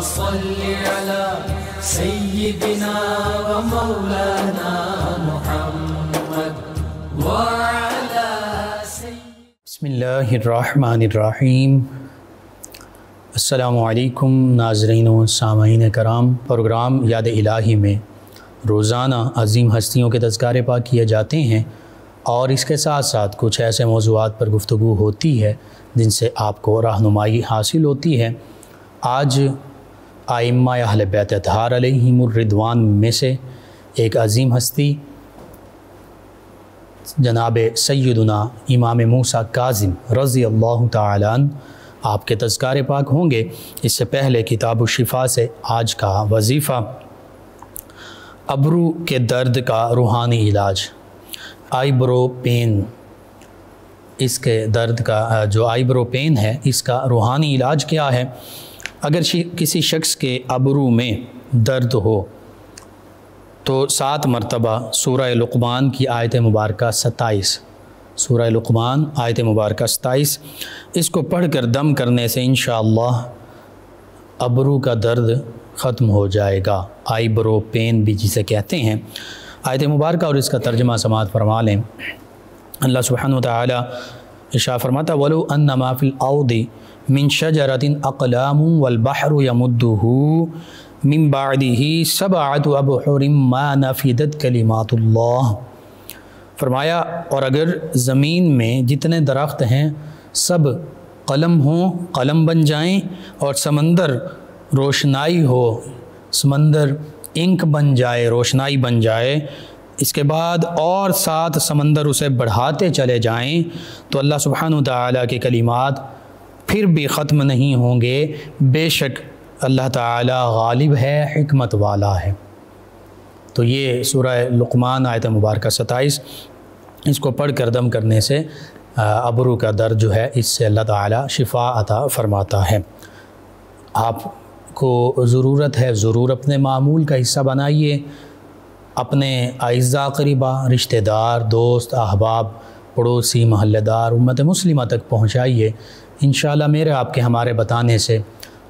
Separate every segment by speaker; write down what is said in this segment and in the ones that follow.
Speaker 1: صل على سيدنا ومولانا محمد وعلى
Speaker 2: بسم اللہ الرحمن الرحیم۔ السلام علیکم ناظرین و سامعین کرام۔ پروگرام یاد الہی میں روزانہ عظیم ہستیوں کے تذکارے پاک کیے جاتے ہیں اور اس کے ساتھ ساتھ کچھ ایسے موضوعات پر گفتگو ہوتی ہے جن سے آپ کو رہنمائی حاصل ہوتی ہے۔ آج ائمہ اہل بیت اطہار علیہم الرضوان میں سے ایک عظیم ہستی جناب سیدنا امام موسیٰ کاظم رضی اللہ تعالی عنہ آپ کے تذکارے پاک ہوں گے۔ اس سے پہلے کتاب الشفا سے آج کا وظیفہ، ابرو کے درد کا روحانی علاج، آئی برو پین۔ اس کے درد کا جو آئی برو پین ہے، اس کا روحانی علاج کیا ہے؟ اگر کسی شخص کے ابرو میں درد ہو تو 7 مرتبہ سورہ لقمان کی آیت مبارکہ 27، سورہ لقمان آیت مبارکہ 27، اس کو پڑھ کر دم کرنے سے انشاءاللہ ابرو کا درد ختم ہو جائے گا۔ آئی برو پین بھی جسے کہتے ہیں۔ آیت مبارکہ اور اس کا ترجمہ سماعت فرما لیں۔ اللہ سبحانہ وتعالی ارشاد فرماتا وَلَوْ أَنَّ مَا فِي الْأَرْضِ مِنْ شَجَرَةٍ أَقْلَامٌ وَالْبَحْرُ يَمُدُّهُ مِنْ بَعْدِهِ سَبْعَةُ أَبْحُرٍ مَا نَفِدَتْ كَلِمَاتُ اللَّهِ۔ فرمایا اور اگر زمین میں جتنے درخت ہیں سب قلم ہوں، قلم بن جائیں، اور سمندر روشنائی ہو، سمندر انک بن جائے، روشنائی بن جائے، اس کے بعد اور 7 سمندر اسے بڑھاتے چلے جائیں تو اللہ سبحانہ وتعالی کے کلمات پھر بھی ختم نہیں ہوں گے۔ بے شک اللہ تعالی غالب ہے، حکمت والا ہے۔ تو یہ سورہ لقمان آیت مبارکہ 27، اس کو پڑھ کر دم کرنے سے ابرو کا درد جو ہے اس سے اللہ تعالی شفا عطا فرماتا ہے۔ آپ کو ضرورت ہے، ضرور اپنے معمول کا حصہ بنائیے، اپنے اعزاء قریبہ، رشتہ دار، دوست، احباب، پڑوسی، محلہ دار، امت مسلمہ تک پہنچائیے۔ انشاءاللہ میرے آپ کے ہمارے بتانے سے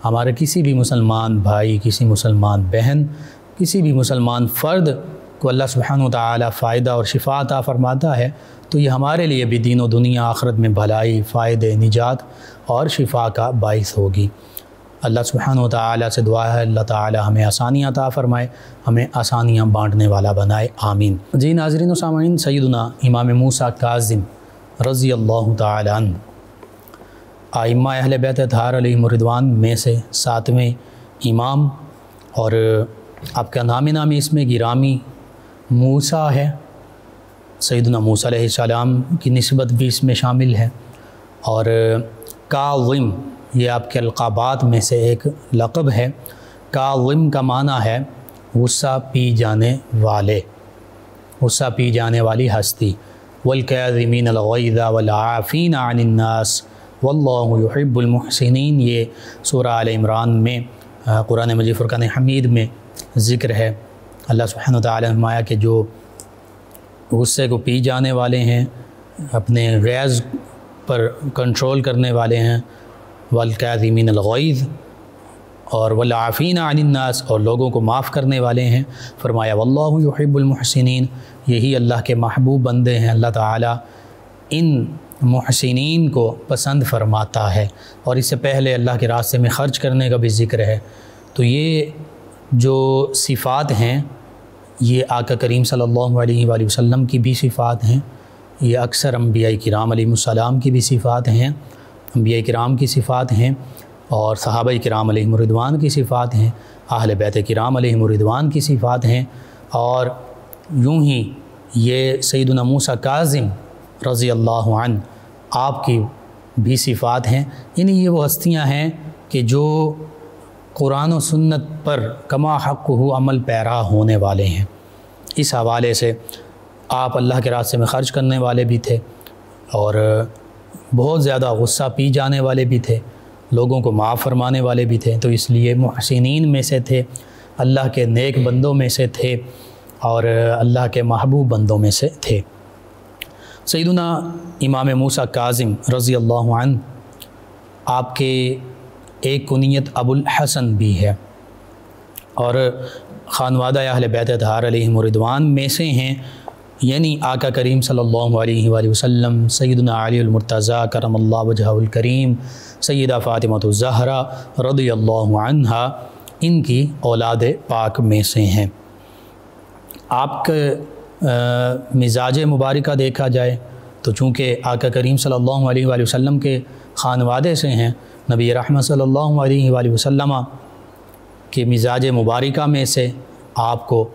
Speaker 2: ہمارے کسی بھی مسلمان بھائی، کسی مسلمان بہن، کسی بھی مسلمان فرد کو اللہ سبحانہ وتعالی فائدہ اور شفا عطا فرماتا ہے تو یہ ہمارے لیے بھی دین و دنیا آخرت میں بھلائی، فائدے، نجات اور شفا کا باعث ہوگی۔ اللہ سبحانہ وتعالی سے دعا ہے اللہ تعالی ہمیں آسانیاں عطا فرمائے، ہمیں آسانیاں بانٹنے والا بنائے، آمین۔ جی ناظرین و سامعین، سیدنا امام موسیٰ کاظم رضی اللہ تعالی عنہ ائمہ اہل بیت اطہار علیہم الرضوان میں سے 7ویں امام، اور آپ کا نامی اس میں گرامی موسیٰ ہے۔ سیدنا موسیٰ علیہ السلام کی نسبت بھی اس میں شامل ہے، اور کاظم یہ آپ کے القابات میں سے ایک لقب ہے۔ کاظم کا معنی ہے غصہ پی جانے والے، غصہ پی جانے والی ہستی۔ والکاظمین الغیظ والعافین عن الناس واللہ یحب المحسنین، یہ سورہ آل عمران میں قرآن مجید فرقان حمید میں ذکر ہے۔ اللہ سبحانہ وتعالی نے فرمایا کہ جو غصے کو پی جانے والے ہیں، اپنے غیظ پر کنٹرول کرنے والے ہیں، والکاظمین الغیظ، اور والعافین عن الناس، اور لوگوں کو معاف کرنے والے ہیں۔ فرمایا واللہ یحب المحسنین، یہی اللہ کے محبوب بندے ہیں۔ اللہ تعالیٰ ان محسنین کو پسند فرماتا ہے، اور اس سے پہلے اللہ کے راستے میں خرچ کرنے کا بھی ذکر ہے۔ تو یہ جو صفات ہیں یہ آقا کریم صلی اللہ علیہ وآلہ وسلم کی بھی صفات ہیں، یہ اکثر انبیاء کرام علیہ السلام کی بھی صفات ہیں، انبیاء کرام کی صفات ہیں، اور صحابہ کرام علیہم الرضوان کی صفات ہیں، اہل بیت کرام علیہم الرضوان کی صفات ہیں، اور یوں ہی یہ سیدنا موسیٰ کاظم رضی اللہ عنہ آپ کی بھی صفات ہیں۔ یعنی یہ وہ ہستیاں ہیں کہ جو قرآن و سنت پر کما حق ہو عمل پیرا ہونے والے ہیں۔ اس حوالے سے آپ اللہ کے راستے میں خرچ کرنے والے بھی تھے، اور بہت زیادہ غصہ پی جانے والے بھی تھے، لوگوں کو معاف فرمانے والے بھی تھے، تو اس لیے محسنین میں سے تھے، اللہ کے نیک بندوں میں سے تھے، اور اللہ کے محبوب بندوں میں سے تھے۔ سیدنا امام موسیٰ کاظم رضی اللہ عنہ آپ کے ایک کنیت ابو الحسن بھی ہے، اور خانوادہ اہل بیت اطہار علیہم رضوان میں سے ہیں، یعنی آقا کریم صلی اللہ علیہ وآلہ وسلم، سیدنا علی المرتضیٰ کرم اللہ وجہہ الکریم، سیدہ فاطمہ الزہرا رضی اللہ عنہا، ان کی اولاد پاک میں سے ہیں۔ آپ کے مزاج مبارکہ دیکھا جائے تو چونکہ آقا کریم صلی اللہ علیہ وآلہ وسلم کے خانوادے سے ہیں، نبی رحمت صلی اللہ علیہ وآلہ وسلم کے مزاج مبارکہ میں سے آپ کو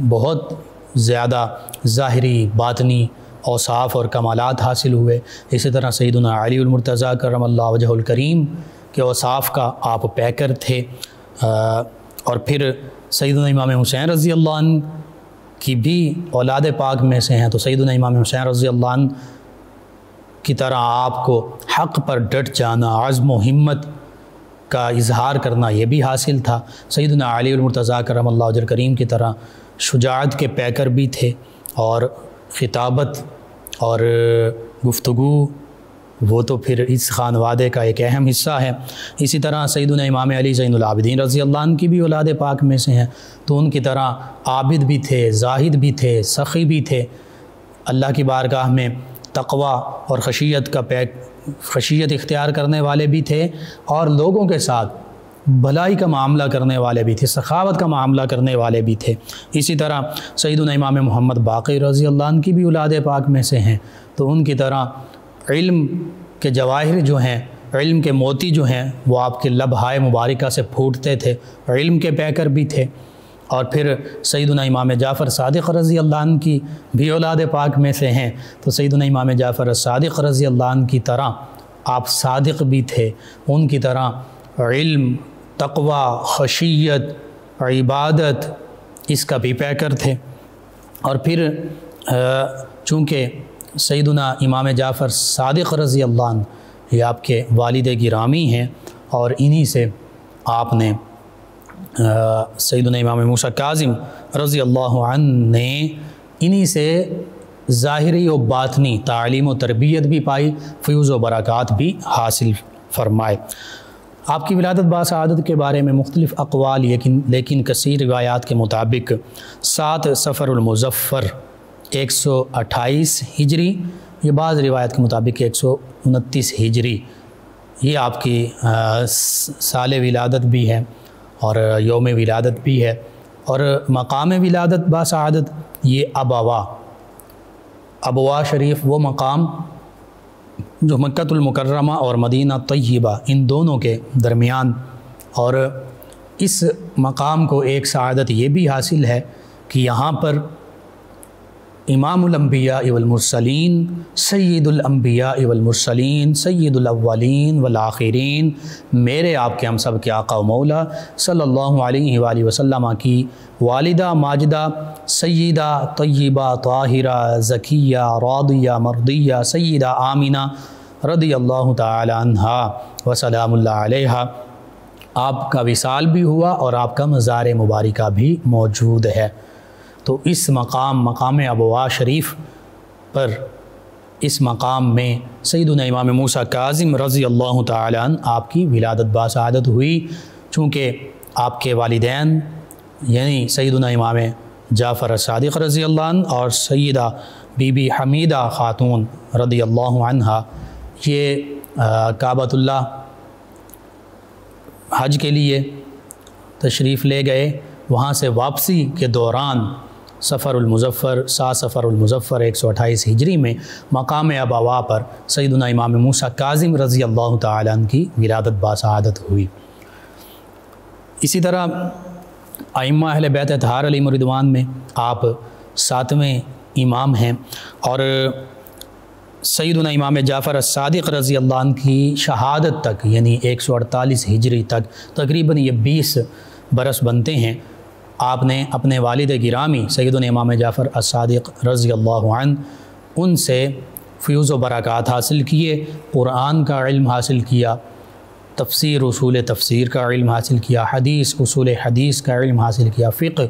Speaker 2: بہت زیادہ ظاہری باطنی اوصاف اور کمالات حاصل ہوئے۔ اسی طرح سیدنا علی المرتضیٰ کرم اللہ وجہہ الکریم کے اوصاف کا آپ پیکر تھے، اور پھر سیدنا امام حسین رضی اللہ عنہ کی بھی اولاد پاک میں سے ہیں، تو سیدنا امام حسین رضی اللہ عنہ کی طرح آپ کو حق پر ڈٹ جانا، عزم و ہمت کا اظہار کرنا یہ بھی حاصل تھا۔ سیدنا علی المرتضیٰ کرم اللہ وجہہ الکریم کی طرح شجاعت کے پیکر بھی تھے، اور خطابت اور گفتگو وہ تو پھر اس خانوادے کا ایک اہم حصہ ہے۔ اسی طرح سیدنا امام علی زین العابدین رضی اللہ عنہ کی بھی اولاد پاک میں سے ہیں، تو ان کی طرح عابد بھی تھے، زاہد بھی تھے، سخی بھی تھے، اللہ کی بارگاہ میں تقوی اور خشیت اختیار کرنے والے بھی تھے، اور لوگوں کے ساتھ بھلائی کا معاملہ کرنے والے بھی تھے، سخاوت کا معاملہ کرنے والے بھی تھے۔ اسی طرح سیدنا امام محمد باقر رضی اللہ عنہ کی بھی اولاد پاک میں سے ہیں، تو ان کی طرح علم کے جواہر جو ہیں، علم کے موتی جو ہیں، وہ آپ کے لبہائے مبارکہ سے پھوٹتے تھے، علم کے پیکر بھی تھے۔ اور پھر سیدنا امام جعفر صادق رضی اللہ عنہ کی بھی اولاد پاک میں سے ہیں، تو سیدنا امام جعفر صادق رضی اللہ عنہ کی طرح آپ صادق بھی تھے، ان کی طرح علم، تقوی، خشیت، عبادت اس کا بھی پیکر تھے۔ اور پھر چونکہ سیدنا امام جعفر صادق رضی اللہ عنہ یہ آپ کے والد گرامی ہیں، اور انہی سے آپ نے سیدنا امام موسیٰ کاظم رضی اللہ عنہ نے انہی سے ظاہری و باطنی تعلیم و تربیت بھی پائی، فیوز و برکات بھی حاصل فرمائے۔ آپ کی ولادت باسعادت کے بارے میں مختلف اقوال لیکن کثیر روایات کے مطابق 7 صفر المظفر 128 ہجری، یہ بعض روایت کے مطابق 129 ہجری، یہ آپ کی سال ولادت بھی ہے اور یوم ولادت بھی ہے۔ اور مقام ولادت باسعادت یہ ابوا شریف وہ مقام جو مکہ المکرمہ اور مدینہ طیبہ ان دونوں کے درمیان، اور اس مقام کو ایک سعادت یہ بھی حاصل ہے کہ یہاں پر امام الانبیاء والمرسلین، سید الانبیاء والمرسلین، سید الاولین والآخرین، میرے آپ کے ہم سب کے آقا و مولا صلی اللہ علیہ وآلہ وسلم کی والدہ ماجدہ سیدہ طیبہ طاہرہ زکیہ راضیہ مرضیہ سیدہ آمینہ رضی اللہ تعالی عنہا وسلام اللہ علیہا، آپ کا وصال بھی ہوا اور آپ کا مزار مبارکہ بھی موجود ہے۔ تو اس مقام ابوا شریف پر، اس مقام میں سیدنا امام موسیٰ کاظم رضی اللہ تعالی عنہ آپ کی ولادت باسعادت ہوئی، چونکہ آپ کے والدین یعنی سیدنا امام جعفر صادق رضی اللہ عنہ اور سیدہ بی بی حمیدہ خاتون رضی اللہ عنہا یہ کعبۃ اللہ حج کے لیے تشریف لے گئے۔ وہاں سے واپسی کے دوران صفر المظفر 7 صفر المظفر 128 ہجری میں مقام ابوا پر سیدنا امام موسیٰ کاظم رضی اللہ تعالی عنہ کی ولادت باسعادت ہوئی۔ اسی طرح ائمہ اہل بیت اطہار علیہم رضوان میں آپ 7ویں امام ہیں، اور سیدنا امام جعفر الصادق رضی اللہ عنہ کی شہادت تک یعنی 148 ہجری تک تقریباً یہ 20 برس بنتے ہیں، آپ نے اپنے والد گرامی سیدنا امام جعفر الصادق رضی اللہ عنہ ان سے فیوز و برکات حاصل کیے، قرآن کا علم حاصل کیا، تفسیر اصول تفسیر کا علم حاصل کیا، حدیث اصول حدیث کا علم حاصل کیا، فقہ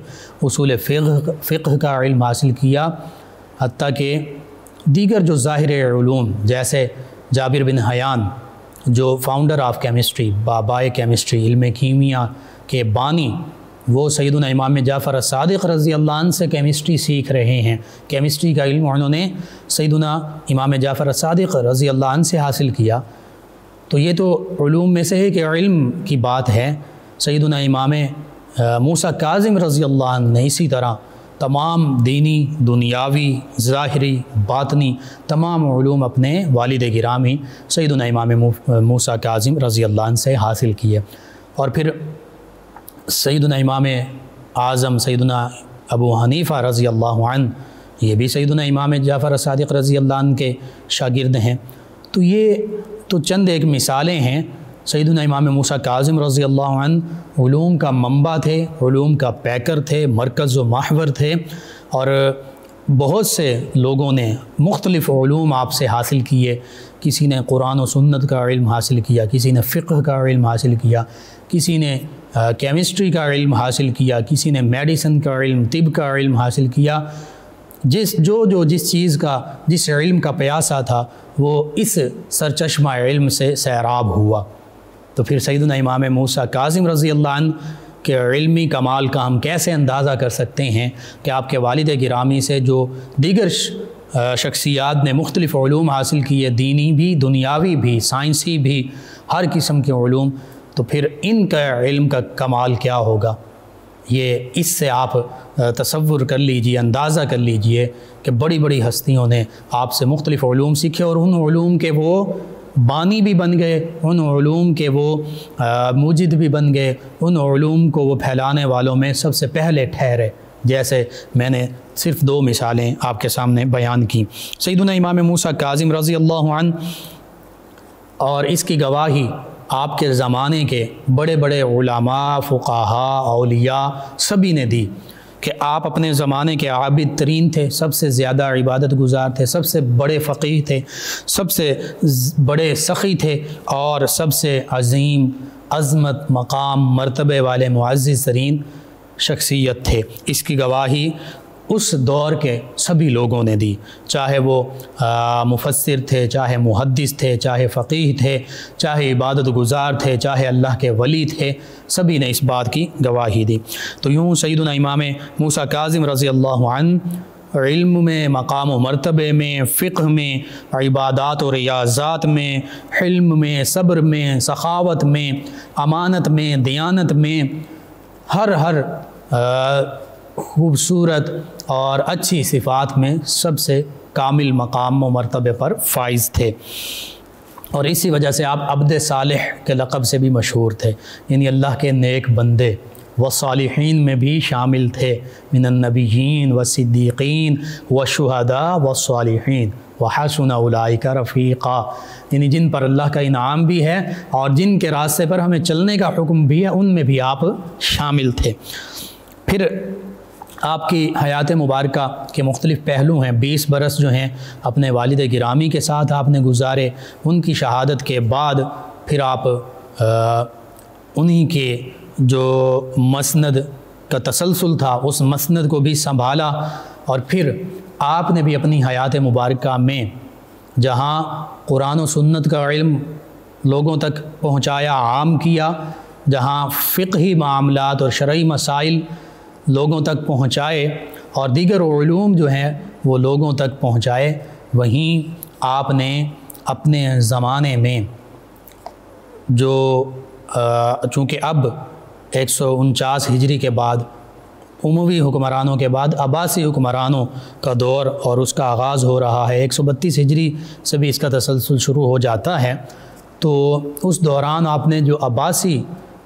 Speaker 2: اصول فقہ کا علم حاصل کیا، حتیٰ کہ دیگر جو ظاہر علوم جیسے جابر بن حیان جو فاؤنڈر آف کیمسٹری، بابائے کیمسٹری، علم کیمیا کے بانی، وہ سیدنا امام جعفر الصادق رضی اللہ عنہ سے کیمسٹری سیکھ رہے ہیں۔ کیمسٹری کا علم انہوں نے سیدنا امام جعفر الصادق رضی اللہ عنہ سے حاصل کیا۔ تو یہ تو علوم میں سے ہے کہ علم کی بات ہے۔ سیدنا امام موسیٰ کاظم رضی اللہ عنہ نے اسی طرح تمام دینی، دنیاوی، ظاہری، باطنی تمام علوم اپنے والد گرامی سیدنا امام موسیٰ کاظم رضی اللہ عنہ سے حاصل کیے۔ اور پھر سیدنا امام اعظم سیدنا ابو حنیفہ رضی اللہ عنہ، یہ بھی سیدنا امام جعفر الصادق رضی اللہ عنہ کے شاگرد ہیں۔ تو یہ تو چند ایک مثالیں ہیں۔ سیدنا امام موسیٰ کاظم رضی اللہ عنہ علوم کا منبع تھے، علوم کا پیکر تھے، مرکز و محور تھے، اور بہت سے لوگوں نے مختلف علوم آپ سے حاصل کیے۔ کسی نے قرآن و سنت کا علم حاصل کیا، کسی نے فقہ کا علم حاصل کیا، کسی نے کیمسٹری کا علم حاصل کیا، کسی نے میڈیسن کا علم، طب کا علم حاصل کیا۔ جس چیز کا، جس علم کا پیاسا تھا، وہ اس سرچشمہ علم سے سیراب ہوا۔ تو پھر سیدنا امام موسیٰ کاظم رضی اللہ عنہ کے علمی کمال کا ہم کیسے اندازہ کر سکتے ہیں کہ آپ کے والد گرامی سے جو دیگر شخصیات نے مختلف علوم حاصل کیے، دینی بھی، دنیاوی بھی، سائنسی بھی، ہر قسم کے علوم، تو پھر ان کا علم کا کمال کیا ہوگا۔ یہ اس سے آپ تصور کر لیجئے، اندازہ کر لیجئے کہ بڑی بڑی ہستیوں نے آپ سے مختلف علوم سیکھے، اور ان علوم کے وہ بانی بھی بن گئے، ان علوم کے وہ موجد بھی بن گئے، ان علوم کو وہ پھیلانے والوں میں سب سے پہلے ٹھہرے، جیسے میں نے صرف 2 مثالیں آپ کے سامنے بیان کی۔ سیدنا امام موسیٰ کاظم رضی اللہ عنہ، اور اس کی گواہی آپ کے زمانے کے بڑے بڑے علماء، فقہاء، اولیاء سبھی نے دی کہ آپ اپنے زمانے کے عابد ترین تھے، سب سے زیادہ عبادت گزار تھے، سب سے بڑے فقیہ تھے، سب سے بڑے سخی تھے، اور سب سے عظیم عظمت، مقام، مرتبے والے معزز ترین شخصیت تھے۔ اس کی گواہی اس دور کے سبھی لوگوں نے دی، چاہے وہ مفسر تھے، چاہے محدث تھے، چاہے فقیہ تھے، چاہے عبادت گزار تھے، چاہے اللہ کے ولی تھے، سبھی نے اس بات کی گواہی دی۔ تو یوں سیدنا امام موسیٰ کاظم رضی اللہ عنہ علم میں، مقام و مرتبے میں، فقہ میں، عبادات و ریاضات میں، حلم میں، صبر میں، سخاوت میں، امانت میں، دیانت میں، ہر خوبصورت اور اچھی صفات میں سب سے کامل مقام و مرتبے پر فائز تھے، اور اسی وجہ سے آپ عبد صالح کے لقب سے بھی مشہور تھے، یعنی اللہ کے نیک بندے والصالحین میں بھی شامل تھے، من النبیین والصدیقین والشہداء والصالحین وحسن اولئک رفیقا، یعنی جن پر اللہ کا انعام بھی ہے اور جن کے راستے پر ہمیں چلنے کا حکم بھی ہے، ان میں بھی آپ شامل تھے۔ پھر آپ کی حیات مبارکہ کے مختلف پہلو ہیں۔ 20 برس جو ہیں اپنے والد گرامی کے ساتھ آپ نے گزارے، ان کی شہادت کے بعد پھر آپ انہی کے جو مسند کا تسلسل تھا اس مسند کو بھی سنبھالا، اور پھر آپ نے بھی اپنی حیات مبارکہ میں جہاں قرآن و سنت کا علم لوگوں تک پہنچایا، عام کیا، جہاں فقہی معاملات اور شرعی مسائل لوگوں تک پہنچائے اور دیگر علوم جو ہیں وہ لوگوں تک پہنچائے، وہیں آپ نے اپنے زمانے میں جو چونکہ اب 149 ہجری کے بعد اموی حکمرانوں کے بعد عباسی حکمرانوں کا دور اور اس کا آغاز ہو رہا ہے، 132 ہجری سے بھی اس کا تسلسل شروع ہو جاتا ہے، تو اس دوران آپ نے جو عباسی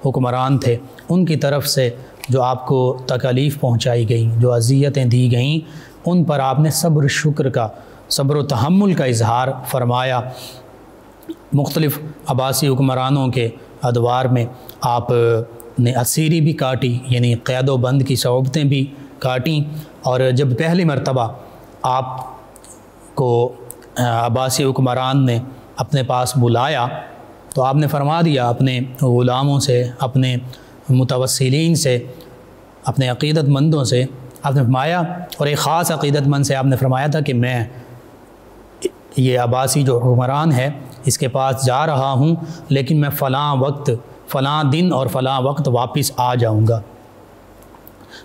Speaker 2: حکمران تھے ان کی طرف سے جو آپ کو تکالیف پہنچائی گئیں، جو اذیتیں دی گئیں، ان پر آپ نے صبر شکر کا، صبر و تحمل کا اظہار فرمایا۔ مختلف عباسی حکمرانوں کے ادوار میں آپ نے اسیری بھی کاٹی، یعنی قید و بند کی صعوبتیں بھی کاٹیں، اور جب پہلی مرتبہ آپ کو عباسی حکمران نے اپنے پاس بلایا تو آپ نے فرما دیا اپنے غلاموں سے، اپنے متوسلین سے، اپنے عقیدت مندوں سے آپ نے فرمایا، اور ایک خاص عقیدت مند سے آپ نے فرمایا تھا کہ میں یہ عباسی جو حکمران ہے اس کے پاس جا رہا ہوں، لیکن میں فلاں وقت، فلاں دن اور فلاں وقت واپس آ جاؤں گا۔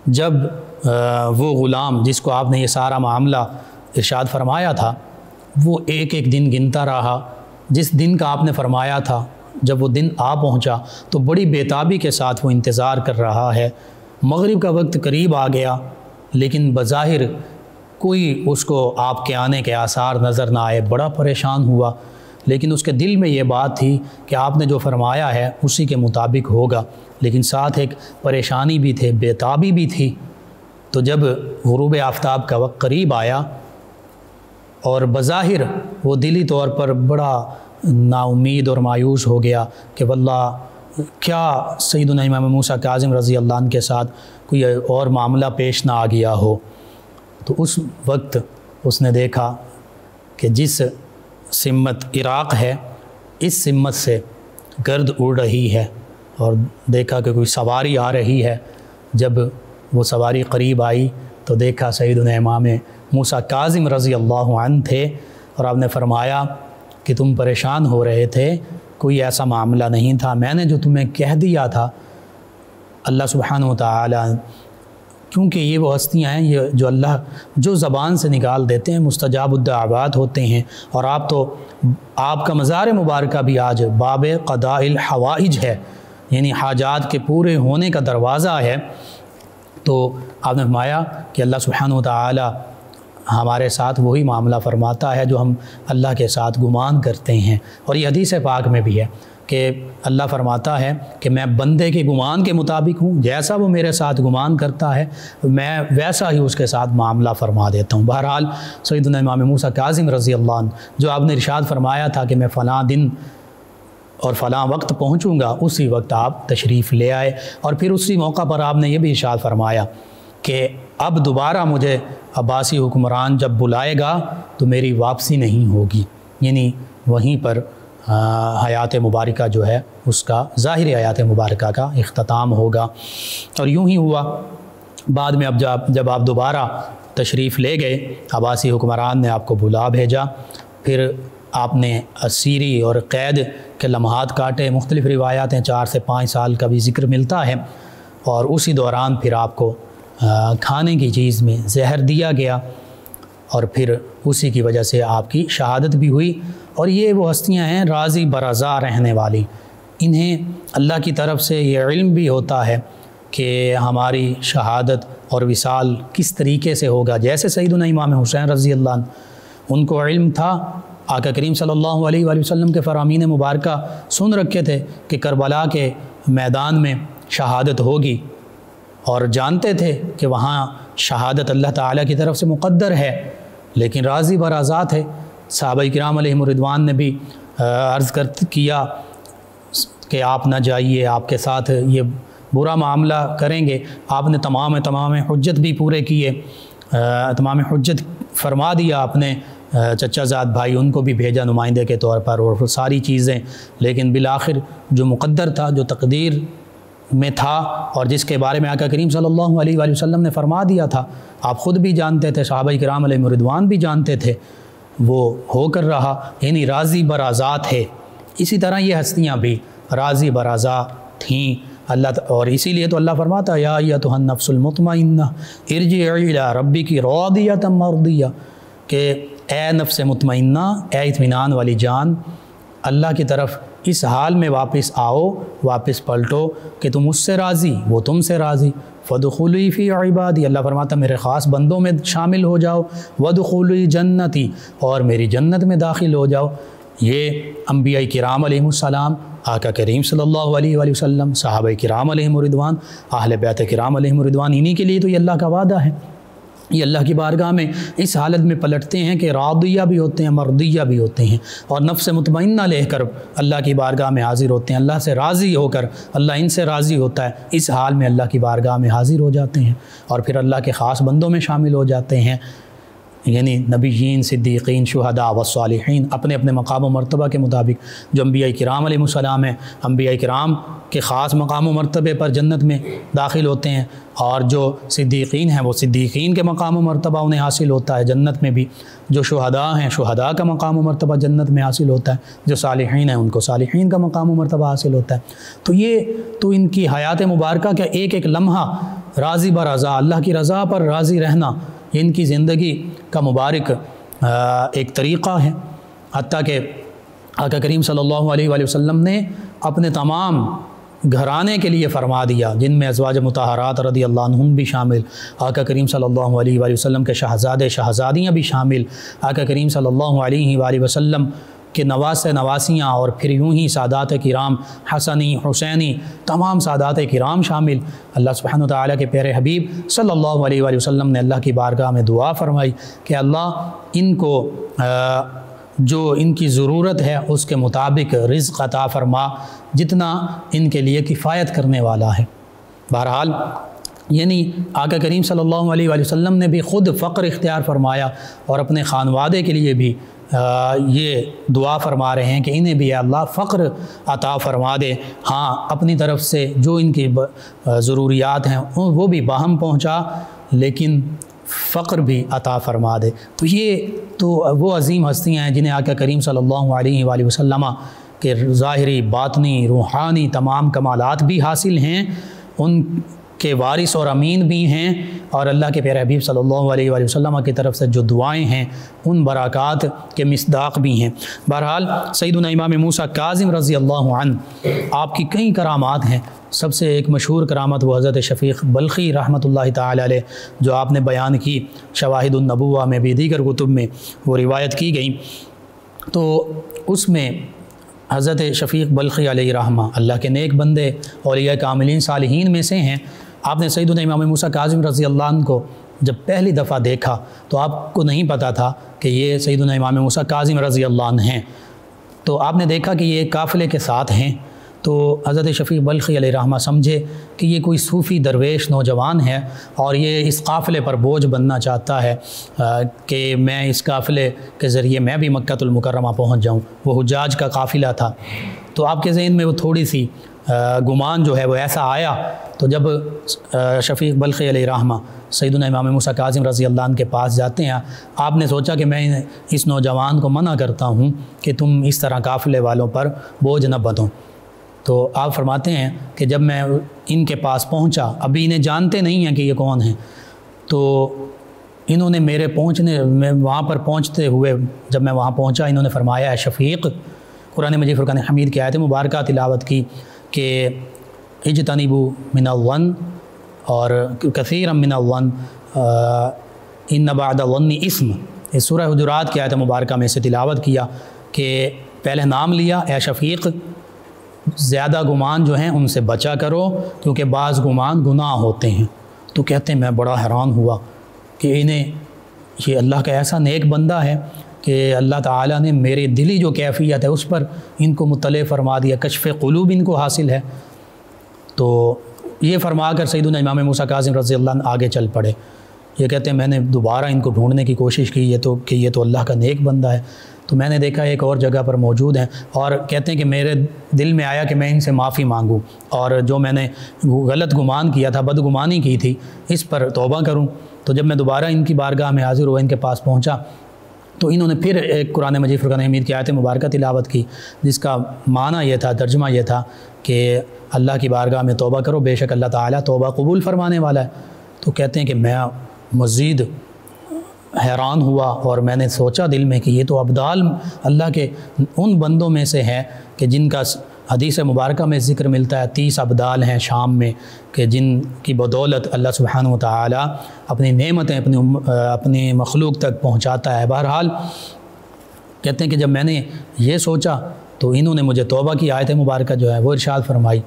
Speaker 2: جب وہ غلام جس کو آپ نے یہ سارا معاملہ ارشاد فرمایا تھا، وہ ایک ایک دن گنتا رہا، جس دن کا آپ نے فرمایا تھا جب وہ دن آ پہنچا تو بڑی بےتابی کے ساتھ وہ انتظار کر رہا ہے۔ مغرب کا وقت قریب آ گیا، لیکن بظاہر کوئی اس کو آپ کے آنے کے آثار نظر نہ آئے، بڑا پریشان ہوا، لیکن اس کے دل میں یہ بات تھی کہ آپ نے جو فرمایا ہے اسی کے مطابق ہوگا، لیکن ساتھ ایک پریشانی بھی تھی، بےتابی بھی تھی۔ تو جب غروب آفتاب کا وقت قریب آیا اور بظاہر وہ دلی طور پر بڑا نا امید اور مایوس ہو گیا کہ واللہ کیا سیدنا امام موسیٰ کاظم رضی اللہ عنہ کے ساتھ کوئی اور معاملہ پیش نہ آ گیا ہو، تو اس وقت اس نے دیکھا کہ جس سمت عراق ہے اس سمت سے گرد اڑ رہی ہے، اور دیکھا کہ کوئی سواری آ رہی ہے۔ جب وہ سواری قریب آئی تو دیکھا سیدنا امام موسیٰ کاظم رضی اللہ عنہ تھے، اور آپ نے فرمایا کہ تم پریشان ہو رہے تھے، کوئی ایسا معاملہ نہیں تھا، میں نے جو تمہیں کہہ دیا تھا، اللہ سبحانہ و تعالی، کیونکہ یہ وہ ہستیاں ہیں یہ جو اللہ جو زبان سے نکال دیتے ہیں مستجاب الدعوات ہوتے ہیں، اور آپ کا مزار مبارکہ بھی آج باب قضاء الحوائج ہے، یعنی حاجات کے پورے ہونے کا دروازہ ہے۔ تو آپ نے فرمایا کہ اللہ سبحانہ و تعالی ہمارے ساتھ وہی معاملہ فرماتا ہے جو ہم اللہ کے ساتھ گمان کرتے ہیں، اور یہ حدیث پاک میں بھی ہے کہ اللہ فرماتا ہے کہ میں بندے کے گمان کے مطابق ہوں، جیسا وہ میرے ساتھ گمان کرتا ہے میں ویسا ہی اس کے ساتھ معاملہ فرما دیتا ہوں۔ بہرحال سیدنا امام موسیٰ کاظم رضی اللہ عنہ جو آپ نے ارشاد فرمایا تھا کہ میں فلاں دن اور فلاں وقت پہنچوں گا، اسی وقت آپ تشریف لے آئے، اور پھر اسی موقع پر آپ نے یہ بھی ارشاد فرمایا کہ اب دوبارہ مجھے عباسی حکمران جب بلائے گا تو میری واپسی نہیں ہوگی، یعنی وہیں پر حیات مبارکہ جو ہے اس کا ظاہری حیات مبارکہ کا اختتام ہوگا۔ اور یوں ہی ہوا، بعد میں جب آپ دوبارہ تشریف لے گئے، عباسی حکمران نے آپ کو بلا بھیجا، پھر آپ نے اسیری اور قید کے لمحات کاٹے، مختلف روایات ہیں 4 سے 5 سال کا بھی ذکر ملتا ہے، اور اسی دوران پھر آپ کو کھانے کی چیز میں زہر دیا گیا، اور پھر اسی کی وجہ سے آپ کی شہادت بھی ہوئی۔ اور یہ وہ ہستیاں ہیں راضی برضا رہنے والی، انہیں اللہ کی طرف سے یہ علم بھی ہوتا ہے کہ ہماری شہادت اور وصال کس طریقے سے ہوگا۔ جیسے سیدنا امام حسین رضی اللہ عنہ، ان کو علم تھا، آقا کریم صلی اللہ علیہ وآلہ وسلم کے فرامین مبارکہ سن رکھے تھے کہ کربلا کے میدان میں شہادت ہوگی، اور جانتے تھے کہ وہاں شہادت اللہ تعالیٰ کی طرف سے مقدر ہے، لیکن راضی برضا تھے۔ صحابہ کرام علیہم الرضوان نے بھی عرض کیا کہ آپ نہ جائیے، آپ کے ساتھ یہ برا معاملہ کریں گے۔ آپ نے تمام حجت بھی پورے کیے، تمام حجت فرما دیا اپنے چچا زاد بھائی، ان کو بھی بھیجا نمائندے کے طور پر، اور ساری چیزیں، لیکن بالآخر جو مقدر تھا، جو تقدیر میں تھا، اور جس کے بارے میں آقا کریم صلی اللہ علیہ وآلہ وسلم نے فرما دیا تھا، آپ خود بھی جانتے تھے، صحابہ کرام علیہم الرضوان بھی جانتے تھے، وہ ہو کر رہا، یعنی راضی برضا تھے۔ اسی طرح یہ ہستیاں بھی راضی برضا تھیں اللہ، اور اسی لیے تو اللہ فرماتا یا ایتھا النفس المطمئنہ ارجعی الی ربک راضیۃ مرضیہ، کہ اے نفس مطمئنہ، اے اطمینان والی جان، اللہ کی طرف اس حال میں واپس آؤ، واپس پلٹو کہ تم اس سے راضی، وہ تم سے راضی۔ فادخلی فی عبادی، اللہ فرماتا میرے خاص بندوں میں شامل ہو جاؤ، وادخلی جنتی، اور میری جنت میں داخل ہو جاؤ۔ یہ انبیاء کرام علیہم السلام، آقا کریم صلی اللہ علیہ وآلہ وسلم، صحابہ کرام علیہم الرضوان، اہل بیت کرام علیہم الرضوان، انہی کے لیے تو یہ اللہ کا وعدہ ہے۔ یہ اللہ کی بارگاہ میں اس حالت میں پلٹتے ہیں کہ راضیہ بھی ہوتے ہیں، مرضیہ بھی ہوتے ہیں، اور نفس مطمئنہ لے کر اللہ کی بارگاہ میں حاضر ہوتے ہیں، اللہ سے راضی ہو کر، اللہ ان سے راضی ہوتا ہے، اس حال میں اللہ کی بارگاہ میں حاضر ہو جاتے ہیں، اور پھر اللہ کے خاص بندوں میں شامل ہو جاتے ہیں۔ یعنی نبیین، صدیقین، شہداء و صالحین اپنے اپنے مقام و مرتبہ کے مطابق جو انبیاء کرام علیہ السلام ہیں، انبیاء کرام کے خاص مقام و مرتبے پر جنت میں داخل ہوتے ہیں، اور جو صدیقین ہیں وہ صدیقین کے مقام و مرتبہ انہیں حاصل ہوتا ہے جنت میں بھی، جو شہداء ہیں شہداء کا مقام و مرتبہ جنت میں حاصل ہوتا ہے، جو صالحین ہیں ان کو صالحین کا مقام و مرتبہ حاصل ہوتا ہے۔ تو یہ تو ان کی حیات مبارکہ کا ایک ایک لمحہ راضی برضا، اللہ کی رضا پر راضی رہنا، یہ ان کی زندگی کا مبارک ایک طریقہ ہے۔ حتیٰ کہ آقا کریم صلی اللہ علیہ وآلہ وسلم نے اپنے تمام گھرانے کے لیے فرما دیا، جن میں ازواج مطہرات رضی اللہ عنہم بھی شامل، آقا کریم صلی اللہ علیہ وآلہ وسلم کے شہزادے شہزادیاں بھی شامل، آقا کریم صلی اللہ علیہ وآلہ وسلم کہ نواسے نواسیاں، اور پھر یوں ہی سادات کرام حسنی حسینی تمام سادات کرام شامل۔ اللہ سبحانہ وتعالیٰ کے پیارے حبیب صلی اللہ علیہ وآلہ وسلم نے اللہ کی بارگاہ میں دعا فرمائی کہ اللہ ان کو جو ان کی ضرورت ہے اس کے مطابق رزق عطا فرما، جتنا ان کے لیے کفایت کرنے والا ہے۔ بہرحال یعنی آقا کریم صلی اللہ علیہ وآلہ وسلم نے بھی خود فقر اختیار فرمایا، اور اپنے خانوادے کے لیے بھی یہ دعا فرما رہے ہیں کہ انہیں بھی اللہ فقر عطا فرما دے، ہاں اپنی طرف سے جو ان کی ضروریات ہیں وہ بھی باہم پہنچا، لیکن فقر بھی عطا فرما دے۔ تو یہ تو وہ عظیم ہستیاں ہیں جنہیں آقا کریم صلی اللہ علیہ وآلہ وسلم کے ظاہری باطنی روحانی تمام کمالات بھی حاصل ہیں، ان کے وارث اور امین بھی ہیں، اور اللہ کے پیارے حبیب صلی اللہ علیہ وآلہ وسلم کی طرف سے جو دعائیں ہیں ان برکات کے مصداق بھی ہیں۔ بہرحال سیدنا امام موسیٰ کاظم رضی اللہ عنہ آپ کی کئی کرامات ہیں، سب سے ایک مشہور کرامت وہ حضرت شفیق بلخی رحمۃ اللہ تعالی علیہ جو آپ نے بیان کی، شواہد النبوہ میں بھی دیگر کتب میں وہ روایت کی گئی۔ تو اس میں حضرت شفیق بلخی علیہ رحمہ اللہ کے نیک بندے اولیاء کاملین صالحین میں سے ہیں۔ آپ نے سیدنا امام موسیٰ کاظم رضی اللہ عنہ کو جب پہلی دفعہ دیکھا تو آپ کو نہیں پتہ تھا کہ یہ سیدنا امام موسیٰ کاظم رضی اللہ عنہ ہیں، تو آپ نے دیکھا کہ یہ قافلے کے ساتھ ہیں، تو حضرت شفیق بلخی علیہ رحمہ سمجھے کہ یہ کوئی صوفی درویش نوجوان ہے، اور یہ اس قافلے پر بوجھ بننا چاہتا ہے کہ میں اس قافلے کے ذریعے میں بھی مکہ المکرمہ پہنچ جاؤں۔ وہ حجاج کا قافلہ تھا، تو آپ کے ذہن میں وہ تھوڑی سی گمان جو ہے وہ ایسا آیا۔ تو جب شفیق بلخی علیہ رحمہ سیدنا امام موسیٰ کاظم رضی اللہ عنہ کے پاس جاتے ہیں، آپ نے سوچا کہ میں اس نوجوان کو منع کرتا ہوں کہ تم اس طرح قافلے والوں پر بوجھ نہ بنو۔ تو آپ فرماتے ہیں کہ جب میں ان کے پاس پہنچا، ابھی انہیں جانتے نہیں ہیں کہ یہ کون ہیں، تو انہوں نے میں وہاں پر پہنچتے ہوئے جب میں وہاں پہنچا، انہوں نے فرمایا ہے شفیق، قرآن مجید فرقان حمید کی آیت مبارکہ تلاوت کی کہ اجتنبوا من الظن اور کثیرا من الظن ان بعد الظن اسم، اس سورہ حجرات کی آیت مبارکہ میں سے تلاوت کیا کہ پہلے نام لیا، اے شفیق زیادہ گمان جو ہیں ان سے بچا کرو، کیونکہ بعض گمان گناہ ہوتے ہیں۔ تو کہتے ہیں میں بڑا حیران ہوا کہ انہیں یہ اللہ کا ایسا نیک بندہ ہے کہ اللہ تعالیٰ نے میرے دلی جو کیفیت ہے اس پر ان کو مطلع فرما دیا، کشف قلوب ان کو حاصل ہے۔ تو یہ فرما کر سیدنا امام موسیٰ کاظم رضی اللہ عنہ آگے چل پڑے۔ یہ کہتے ہیں میں نے دوبارہ ان کو ڈھونڈنے کی کوشش کی یہ تو اللہ کا نیک بندہ ہے، تو میں نے دیکھا ایک اور جگہ پر موجود ہیں، اور کہتے ہیں کہ میرے دل میں آیا کہ میں ان سے معافی مانگوں، اور جو میں نے غلط گمان کیا تھا، بدگمانی کی تھی، اس پر توبہ کروں۔ تو جب میں دوبارہ ان کی بارگاہ میں حاضر ہوا، ان کے پاس پہنچا، تو انہوں نے پھر ایک قرآن مجید فرقان حمید کی آیت مبارکہ تلاوت کی، جس کا معنی یہ تھا، ترجمہ یہ تھا کہ اللہ کی بارگاہ میں توبہ کرو، بے شک اللہ تعالیٰ توبہ قبول فرمانے والا ہے۔ تو کہتے ہیں کہ میں مزید حیران ہوا، اور میں نے سوچا دل میں کہ یہ تو ابدال اللہ کے ان بندوں میں سے ہے کہ جن کا حدیث مبارکہ میں ذکر ملتا ہے، 30 ابدال ہیں شام میں کہ جن کی بدولت اللہ سبحانہ و تعالیٰ اپنی نعمتیں اپنی مخلوق تک پہنچاتا ہے۔ بہرحال کہتے ہیں کہ جب میں نے یہ سوچا تو انہوں نے مجھے توبہ کی آیت مبارکہ جو ہے وہ ارشاد فرمائی،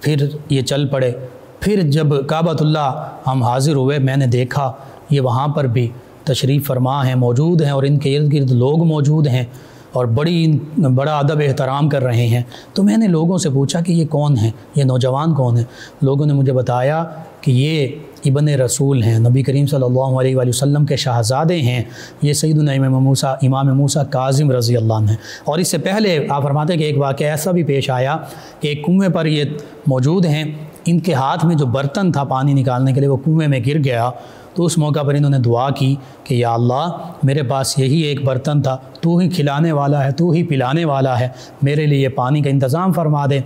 Speaker 2: پھر یہ چل پڑے۔ پھر جب کعبۃ اللہ ہم حاضر ہوئے، میں نے دیکھا یہ وہاں پر بھی تشریف فرما ہیں، موجود ہیں، اور ان کے ارد گرد لوگ موجود ہیں، اور بڑا ادب احترام کر رہے ہیں۔ تو میں نے لوگوں سے پوچھا کہ یہ کون ہیں، یہ نوجوان کون ہیں؟ لوگوں نے مجھے بتایا کہ یہ ابن رسول ہیں، نبی کریم صلی اللہ علیہ وآلہ وسلم کے شہزادے ہیں، یہ سیدنا امام موسیٰ کاظم رضی اللہ عنہ ہیں۔ اور اس سے پہلے آپ فرماتے ہیں کہ ایک واقعہ ایسا بھی پیش آیا کہ ایک کنویں پر یہ موجود ہیں، ان کے ہاتھ میں جو برتن تھا پانی نکالنے کے لیے وہ کنویں میں گر گیا، تو اس موقع پر انہوں نے دعا کی کہ یا اللہ میرے پاس یہی ایک برتن تھا، تو ہی کھلانے والا ہے، تو ہی پلانے والا ہے، میرے لیے یہ پانی کا انتظام فرما دے۔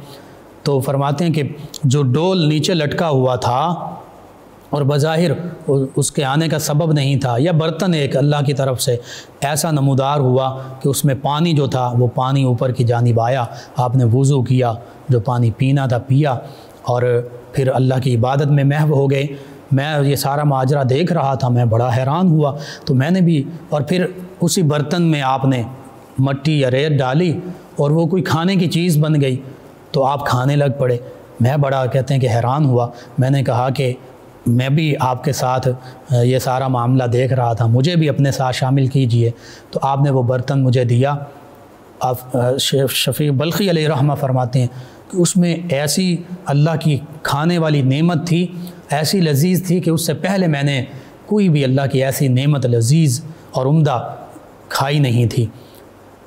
Speaker 2: تو فرماتے ہیں کہ جو ڈول نیچے لٹکا ہوا تھا اور بظاہر اس کے آنے کا سبب نہیں تھا، یا برتن ایک اللہ کی طرف سے ایسا نمودار ہوا کہ اس میں پانی جو تھا وہ پانی اوپر کی جانب آیا، آپ نے وضو کیا، جو پانی پینا تھا پیا، اور پھر اللہ کی عبادت میں محو ہو گئے۔ میں یہ سارا ماجرا دیکھ رہا تھا، میں بڑا حیران ہوا، تو میں نے بھی، اور پھر اسی برتن میں آپ نے مٹی یا ریت ڈالی اور وہ کوئی کھانے کی چیز بن گئی، تو آپ کھانے لگ پڑے۔ میں بڑا کہتے ہیں کہ حیران ہوا، میں نے کہا کہ میں بھی آپ کے ساتھ یہ سارا معاملہ دیکھ رہا تھا، مجھے بھی اپنے ساتھ شامل کیجئے۔ تو آپ نے وہ برتن مجھے دیا۔ آپ شفیع بلخی علیہ رحمہ فرماتے ہیں کہ اس میں ایسی اللہ کی کھانے والی نعمت تھی، ایسی لذیذ تھی کہ اس سے پہلے میں نے کوئی بھی اللہ کی ایسی نعمت لذیذ اور عمدہ کھائی نہیں تھی۔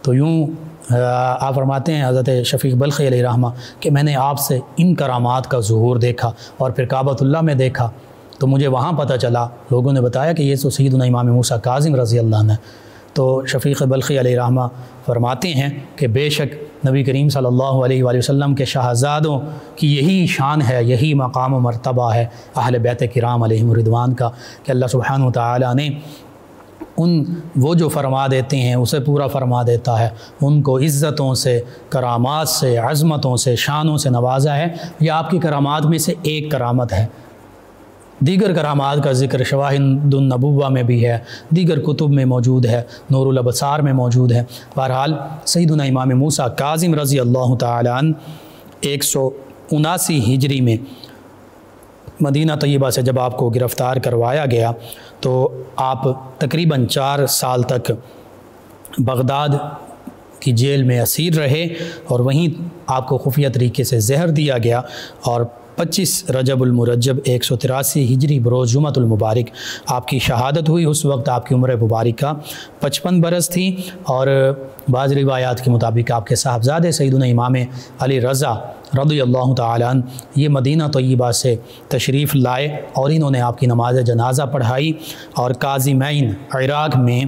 Speaker 2: تو یوں آپ فرماتے ہیں حضرت شفیع بلخی علیہ رحمہ کہ میں نے آپ سے ان کرامات کا ظہور دیکھا، اور پھر کعبۃ اللہ میں دیکھا، تو مجھے وہاں پتہ چلا، لوگوں نے بتایا کہ یہ تو سیدنا امام موسیٰ کاظم رضی اللہ عنہ ہے۔ تو شفیع بلخی علیہ رحمہ فرماتے ہیں کہ بے شک نبی کریم صلی اللہ علیہ وآلہ وسلم کے شہزادوں کی یہی شان ہے، یہی مقام و مرتبہ ہے اہل بیت کرام علیہم رضوان کا، کہ اللہ سبحانہ وتعالی نے وہ جو فرما دیتے ہیں اسے پورا فرما دیتا ہے، ان کو عزتوں سے، کرامات سے، عظمتوں سے، شانوں سے نوازا ہے۔ یہ آپ کی کرامات میں سے ایک کرامت ہے۔ دیگر کرامات کا ذکر شواہد النبوہ میں بھی ہے، دیگر کتب میں موجود ہے، نور الابصار میں موجود ہے۔ بہرحال سیدنا امام موسیٰ کاظم رضی اللہ تعالی عنہ 179 ہجری میں مدینہ طیبہ سے جب آپ کو گرفتار کروایا گیا تو آپ تقریباً 4 سال تک بغداد کی جیل میں اسیر رہے، اور وہیں آپ کو خفیہ طریقے سے زہر دیا گیا، اور 25 رجب المرجب 183 ہجری بروز جمعۃ المبارک آپ کی شہادت ہوئی۔ اس وقت آپ کی عمر مبارکہ 55 برس تھی، اور بعض روایات کے مطابق آپ کے صاحبزادے سیدنا امام علی رضا رضی اللہ تعالی عنہ یہ مدینہ طیبہ سے تشریف لائے، اور انہوں نے آپ کی نماز جنازہ پڑھائی، اور کاظمین عراق میں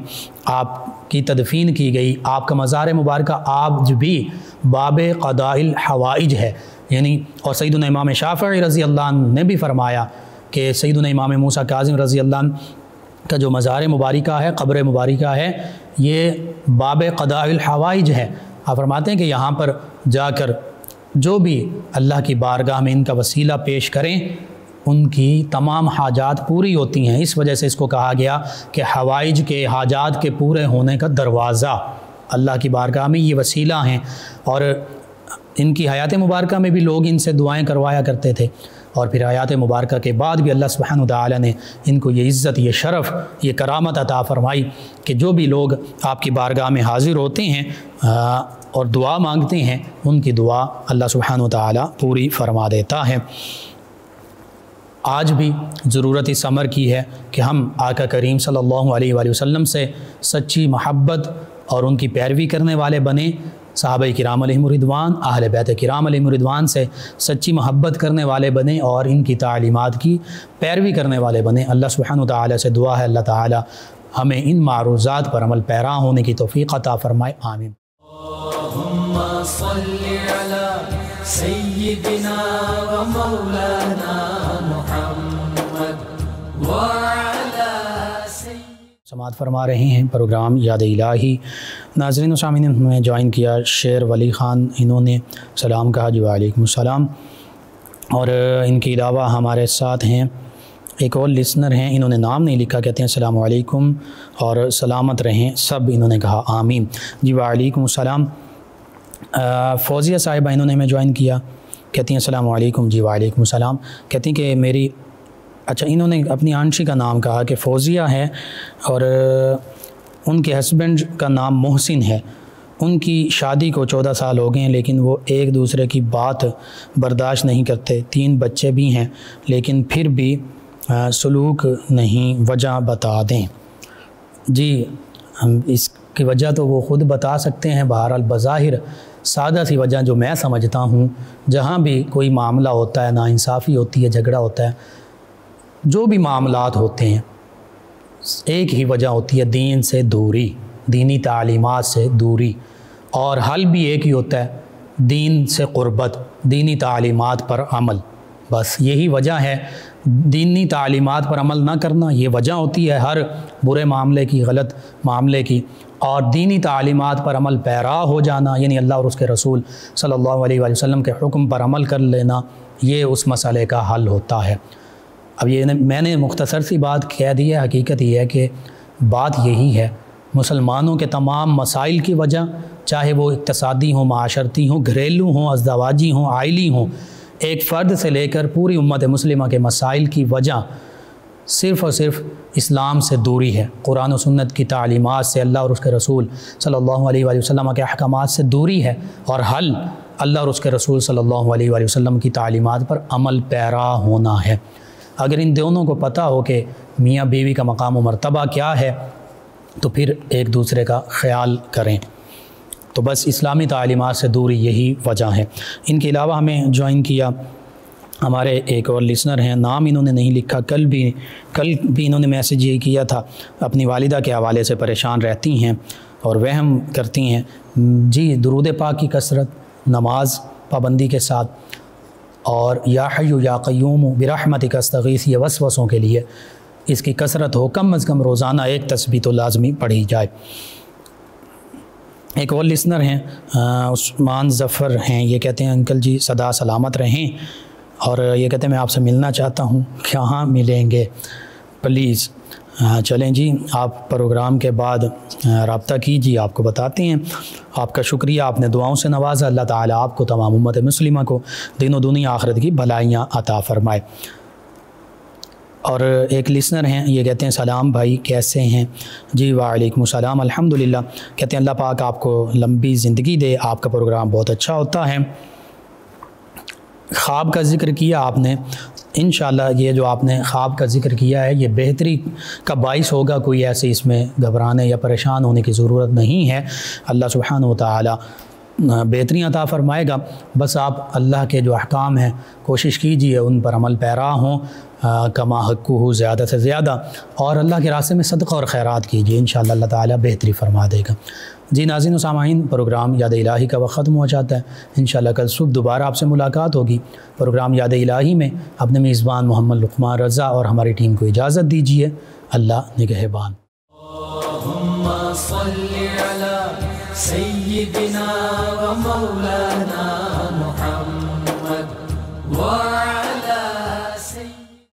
Speaker 2: آپ کی تدفین کی گئی۔ آپ کا مزار مبارکہ آج بھی باب قضاء الحوائج ہے، یعنی، اور سیدنا امام شافعی رضی اللہ عنہ نے بھی فرمایا کہ سیدنا امام موسیٰ کاظم رضی اللہ عنہ کا جو مزار مبارکہ ہے، قبر مبارکہ ہے، یہ باب قضاء الحوائج ہے۔ آپ فرماتے ہیں کہ یہاں پر جا کر جو بھی اللہ کی بارگاہ میں ان کا وسیلہ پیش کریں ان کی تمام حاجات پوری ہوتی ہیں۔ اس وجہ سے اس کو کہا گیا کہ حوائج کے، حاجات کے پورے ہونے کا دروازہ اللہ کی بارگاہ میں یہ وسیلہ ہیں، اور ان کی حیات مبارکہ میں بھی لوگ ان سے دعائیں کروایا کرتے تھے، اور پھر حیات مبارکہ کے بعد بھی اللہ سبحانہ وتعالی نے ان کو یہ عزت، یہ شرف، یہ کرامت عطا فرمائی کہ جو بھی لوگ آپ کی بارگاہ میں حاضر ہوتے ہیں اور دعا مانگتے ہیں، ان کی دعا اللہ سبحانہ وتعالی پوری فرما دیتا ہے۔ آج بھی ضرورت اس امر کی ہے کہ ہم آقا کریم صلی اللہ علیہ وآلہ وسلم سے سچی محبت اور ان کی پیروی کرنے والے بنیں، صحابہ کرام علیہم رضوان، اہل بیت کرام علیہم رضوان سے سچی محبت کرنے والے بنیں، اور ان کی تعلیمات کی پیروی کرنے والے بنیں۔ اللہ سبحانہ وتعالی سے دعا ہے اللہ تعالی ہمیں ان معروضات پر عمل پیرا ہونے کی توفیق عطا فرمائے، آمین۔
Speaker 1: اللہم صلی علی سیدنا و مولانا محمد وعلی
Speaker 2: سماعت فرما رہے ہیں پروگرام یاد الہی۔ ناظرین و سامعین، انہوں نے جوائن کیا شیر ولی خان، انہوں نے سلام کہا، جی وعلیکم السلام۔ اور ان کے علاوہ ہمارے ساتھ ہیں ایک اور لسنر ہیں، انہوں نے نام نہیں لکھا، کہتے ہیں السلام علیکم اور سلامت رہیں سب، انہوں نے کہا آمین، جی وعلیکم السلام۔ فوزیہ صاحبہ انہوں نے ہمیں جوائن کیا، کہتی ہیں السلام علیکم، جی وعلیکم السلام، کہتی ہیں کہ میری، اچھا انہوں نے اپنی آنشی کا نام کہا کہ فوزیہ ہے، اور ان کے ہسبینڈ کا نام محسن ہے، ان کی شادی کو 14 سال ہو گئے ہیں لیکن وہ ایک دوسرے کی بات برداشت نہیں کرتے، 3 بچے بھی ہیں لیکن پھر بھی سلوک نہیں، وجہ بتا دیں۔ جی ہم اس کی وجہ تو وہ خود بتا سکتے ہیں، بہرحال بظاہر سادہ سی وجہ جو میں سمجھتا ہوں، جہاں بھی کوئی معاملہ ہوتا ہے، ناانصافی ہوتی ہے، جھگڑا ہوتا ہے، جو بھی معاملات ہوتے ہیں ایک ہی وجہ ہوتی ہے، دین سے دوری، دینی تعلیمات سے دوری، اور حل بھی ایک ہی ہوتا ہے، دین سے قربت، دینی تعلیمات پر عمل۔ بس یہی وجہ ہے، دینی تعلیمات پر عمل نہ کرنا یہ وجہ ہوتی ہے ہر برے معاملے کی، غلط معاملے کی، اور دینی تعلیمات پر عمل پیرا ہو جانا یعنی اللہ اور اس کے رسول صلی اللہ علیہ وآلہ وسلم کے حکم پر عمل کر لینا، یہ اس مسئلے کا حل ہوتا ہے۔ اب یہ میں نے مختصر سی بات کہہ دی ہے، حقیقت یہ ہے کہ بات یہی ہے، مسلمانوں کے تمام مسائل کی وجہ، چاہے وہ اقتصادی ہوں، معاشرتی ہوں، گھریلو ہوں، ازدواجی ہوں، عائلی ہوں، ایک فرد سے لے کر پوری امت مسلمہ کے مسائل کی وجہ صرف اور صرف اسلام سے دوری ہے، قرآن و سنت کی تعلیمات سے، اللہ اور اس کے رسول صلی اللہ علیہ وآلہ وسلم کے احکامات سے دوری ہے، اور حل اللہ اور اس کے رسول صلی اللہ علیہ وآلہ وسلم کی تعلیمات پر عمل پیرا ہونا ہے۔ اگر ان دونوں کو پتہ ہو کہ میاں بیوی کا مقام و مرتبہ کیا ہے تو پھر ایک دوسرے کا خیال کریں۔ تو بس اسلامی تعلیمات سے دوری یہی وجہ ہے۔ ان کے علاوہ ہمیں جوائن کیا ہمارے ایک اور لسنر ہیں، نام انہوں نے نہیں لکھا، کل بھی انہوں نے میسیج یہ کیا تھا، اپنی والدہ کے حوالے سے پریشان رہتی ہیں اور وہم کرتی ہیں۔ جی درود پاک کی کثرت، نماز پابندی کے ساتھ، اور یا حی یا قیوم برحمتک استغیث یہ وسوسوں کے لیے اس کی کثرت ہو، کم از کم روزانہ ایک تسبیح تو لازمی پڑھی جائے۔ ایک اور لسنر ہیں عثمان ظفر ہیں، یہ کہتے ہیں انکل جی سدا سلامت رہیں، اور یہ کہتے ہیں میں آپ سے ملنا چاہتا ہوں، کہاں ملیں گے پلیز؟ چلیں جی آپ پروگرام کے بعد رابطہ کیجیے، آپ کو بتاتے ہیں۔ آپ کا شکریہ، آپ نے دعاؤں سے نوازا، اللہ تعالیٰ آپ کو تمام امت مسلمہ کو دین و دنیا آخرت کی بھلائیاں عطا فرمائے۔ اور ایک لسنر ہیں، یہ کہتے ہیں سلام بھائی کیسے ہیں؟ جی وعلیکم السلام الحمدللہ، کہتے ہیں اللہ پاک آپ کو لمبی زندگی دے، آپ کا پروگرام بہت اچھا ہوتا ہے۔ خواب کا ذکر کیا آپ نے، انشاءاللہ یہ جو آپ نے خواب کا ذکر کیا ہے یہ بہتری کا باعث ہوگا، کوئی ایسے اس میں گھبرانے یا پریشان ہونے کی ضرورت نہیں ہے، اللہ سبحانہ و تعالی بہتری عطا فرمائے گا۔ بس آپ اللہ کے جو احکام ہیں کوشش کیجئے ان پر عمل پیرا ہوں، کما حقہ زیادہ سے زیادہ، اور اللہ کے راستے میں صدقہ اور خیرات کیجئے، انشاءاللہ اللہ تعالیٰ بہتری فرما دے گا۔ جی ناظرین و سامعین، پروگرام یاد الہی کا وقت ختم ہو جاتا ہے، انشاءاللہ کل صبح دوبارہ آپ سے ملاقات ہوگی۔ پروگرام یاد الہی میں اپنے میزبان محمد لقمان رضا اور ہماری ٹیم کو اجازت دیجیے، اللہ نگہبان۔
Speaker 1: اللہم صل علی سیدنا و مولانا